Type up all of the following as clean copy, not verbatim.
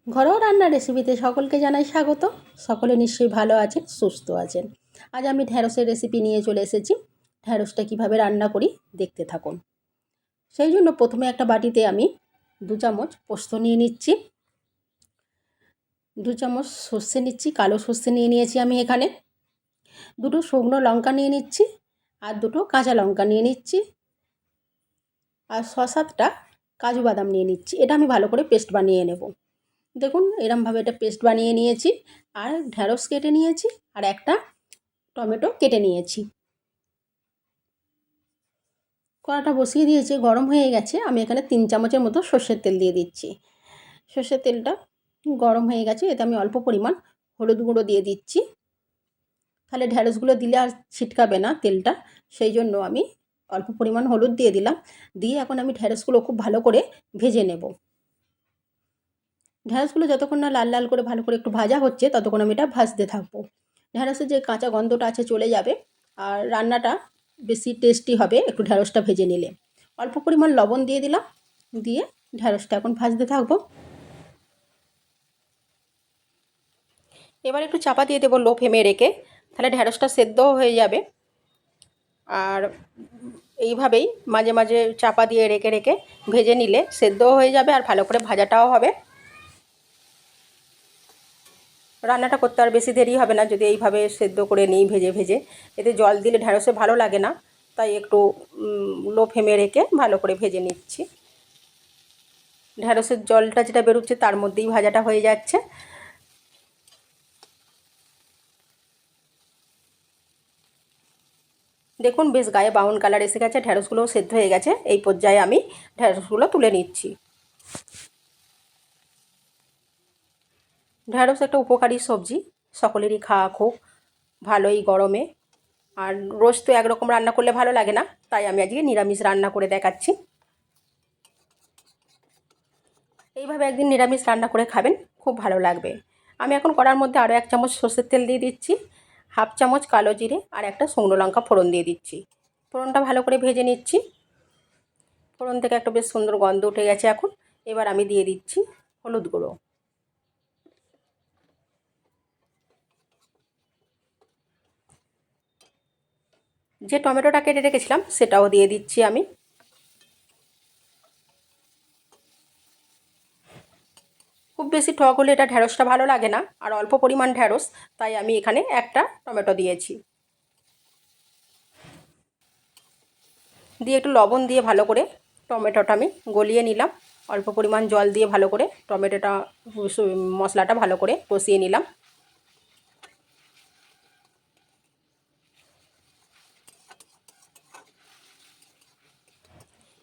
ঘরোয়া রান্নার রেসিপিতে সকলকে জানাই স্বাগত। সকলে নিশ্চয়ই ভালো আছেন, সুস্থ আছেন। আজ আমি ঢ্যাঁড়সের রেসিপি নিয়ে চলে এসেছি। ঢ্যাঁড়সটা কিভাবে রান্না করি দেখতে থাকুন। সেই জন্য প্রথমে একটা বাটিতে আমি 2 চামচ পোস্ত নিয়ে নিচ্ছি, 2 চামচ সর্ষে নিচ্ছি, কালো সর্ষে নিয়ে নিয়েছি আমি এখানে, 2টো শুকনো লঙ্কা নিয়ে নিচ্ছি, আর 2টো কাঁচা লঙ্কা নিয়ে নিচ্ছি, আর 6-7টা কাজু বাদাম নিয়ে নিচ্ছি। এটা আমি ভালো করে পেস্ট বানিয়ে নেব। দেখুন এরমভাবে এটা পেস্ট বানিয়ে নিয়েছি, আর ঢ্যাঁড়স কেটে নিয়েছি, আর একটা টমেটো কেটে নিয়েছি। কড়াটা বসিয়ে দিয়েছি, গরম হয়ে গেছে। আমি এখানে 3 চামচের মতো সর্ষের তেল দিয়ে দিচ্ছি। সর্ষের তেলটা গরম হয়ে গেছে, এতে আমি অল্প পরিমাণ হলুদ গুঁড়ো দিয়ে দিচ্ছি। তাহলে ঢ্যাঁড়সগুলো দিলে আর ছিটকাবে না তেলটা, সেই জন্য আমি অল্প পরিমাণ হলুদ দিয়ে দিলাম। দিয়ে এখন আমি ঢ্যাঁড়সগুলো খুব ভালো করে ভেজে নেব। ঢ্যাঁড়সগুলো যতক্ষণ না লাল লাল করে ভালো করে একটু ভাজা হচ্ছে, ততক্ষণ আমি এটা ভাজতে থাকবো। ঢ্যাঁড়সের যে কাঁচা গন্ধটা আছে চলে যাবে, আর রান্নাটা বেশি টেস্টি হবে একটু ঢ্যাঁড়সটা ভেজে নিলে। অল্প পরিমাণ লবণ দিয়ে দিলাম, দিয়ে ঢ্যাঁড়সটা এখন ভাজতে থাকবো। এবার একটু চাপা দিয়ে দেবো লো ফ্লেমে রেখে, তাহলে ঢ্যাঁড়সটা সেদ্ধও হয়ে যাবে। আর এইভাবেই মাঝে মাঝে চাপা দিয়ে রেখে রেখে ভেজে নিলে সেদ্ধও হয়ে যাবে, আর ভালো করে ভাজাটাও হবে। রান্নাটা করতে আর বেশি দেরি হবে না যদি এইভাবে সেদ্ধ করে নিই ভেজে ভেজে। এতে জল দিলে ঢ্যাঁড়সে ভালো লাগে না, তাই একটু লো ফ্লেমে রেখে ভালো করে ভেজে নিচ্ছি। ঢ্যাঁড়সের জলটা যেটা বেরোচ্ছে তার মধ্যেই ভাজাটা হয়ে যাচ্ছে। দেখুন বেশ গায়ে ব্রাউন কালার এসে গেছে, ঢ্যাঁড়সগুলোও সেদ্ধ হয়ে গেছে। এই পর্যায়ে আমি ঢ্যাঁড়সগুলো তুলে নিচ্ছি। ঢ্যাঁড়স একটা উপকারী সবজি, সকলেরই খাওয়া খুব ভালোই গরমে। আর রোজ তো একরকম রান্না করলে ভালো লাগে না, তাই আমি আজকে নিরামিষ রান্না করে দেখাচ্ছি। এইভাবে একদিন নিরামিষ রান্না করে খাবেন, খুব ভালো লাগবে। আমি এখন কড়ার মধ্যে আরও 1 চামচ সর্ষের তেল দিয়ে দিচ্ছি, 1/2 চামচ কালো জিরে, আর একটা শুকনো লঙ্কা ফোড়ন দিয়ে দিচ্ছি। ফোড়নটা ভালো করে ভেজে নিচ্ছি। ফোড়ন থেকে একটা বেশ সুন্দর গন্ধ উঠে গেছে এখন। এবার আমি দিয়ে দিচ্ছি হলুদ গুঁড়ো, যে টমেটোটা কেটে রেখেছিলাম সেটাও দিয়ে দিচ্ছি আমি। খুব বেশি টক হলে এটা ঢ্যাঁড়সটা ভালো লাগে না, আর অল্প পরিমাণ ঢ্যাঁড়স, তাই আমি এখানে একটা টমেটো দিয়েছি। দিয়ে একটু লবণ দিয়ে ভালো করে টমেটোটা আমি গলিয়ে নিলাম। অল্প পরিমাণ জল দিয়ে ভালো করে টমেটোটা মশলাটা ভালো করে কষিয়ে নিলাম।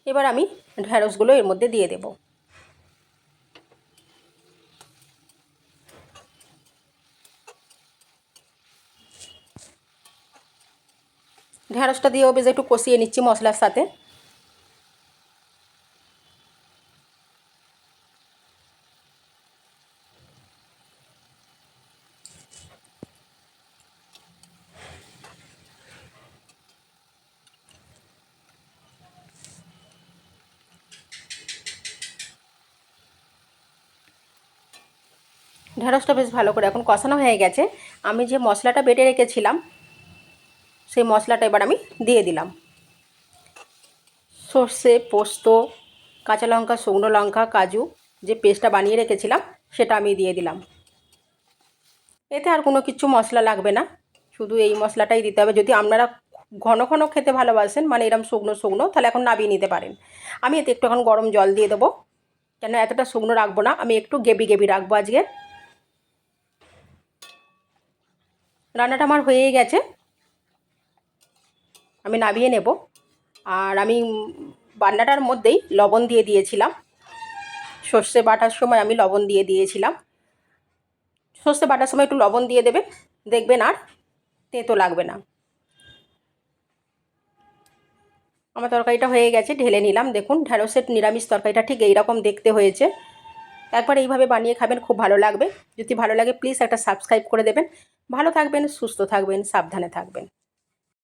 এবার আমি ঢ্যাঁড়সগুলো এর মধ্যে দিয়ে দেব। ঢ্যাঁড়সটা দিয়েও বেশ একটু কষিয়ে নিচ্ছি মশলার সাথে। ঢ্যাঁড়সটা বেশ ভালো করে এখন কষানো হয়ে গেছে। আমি যে মশলাটা বেটে রেখেছিলাম সেই মশলাটা এবার আমি দিয়ে দিলাম। সর্ষে, পোস্ত, কাঁচা লঙ্কা, শুকনো লঙ্কা, কাজু যে পেস্টটা বানিয়ে রেখেছিলাম সেটা আমি দিয়ে দিলাম। এতে আর কোনো কিছু মশলা লাগবে না, শুধু এই মশলাটাই দিতে হবে। যদি আপনারা ঘন ঘন খেতে ভালোবাসেন, মানে এরকম শুকনো শুকনো, তাহলে এখন নামিয়ে নিতে পারেন। আমি এতে একটু এখন গরম জল দিয়ে দেবো, কেন এতটা শুকনো রাখবো না, আমি একটু গেবি গেবি রাখবো আজকে। রান্নাটা আমার হয়েই গেছে, আমি নামিয়ে নেব। আর আমি বান্নাটার মধ্যেই লবণ দিয়ে দিয়েছিলাম। সর্ষে বাটার সময় আমি লবণ দিয়ে দিয়েছিলাম। সর্ষে বাটার সময় একটু লবণ দিয়ে দেবেন, দেখবেন আর তেঁতো লাগবে না। আমার তরকারিটা হয়ে গেছে, ঢেলে নিলাম। দেখুন ঢ্যাঁড়সের নিরামিষ তরকারিটা ঠিক এইরকম দেখতে হয়েছে। একবার এইভাবে বানিয়ে খাবেন, খুব ভালো লাগবে। যদি ভালো লাগে প্লিজ একটা সাবস্ক্রাইব করে দেবেন। ভালো থাকবেন, সুস্থ থাকবেন, সাবধানে থাকবেন।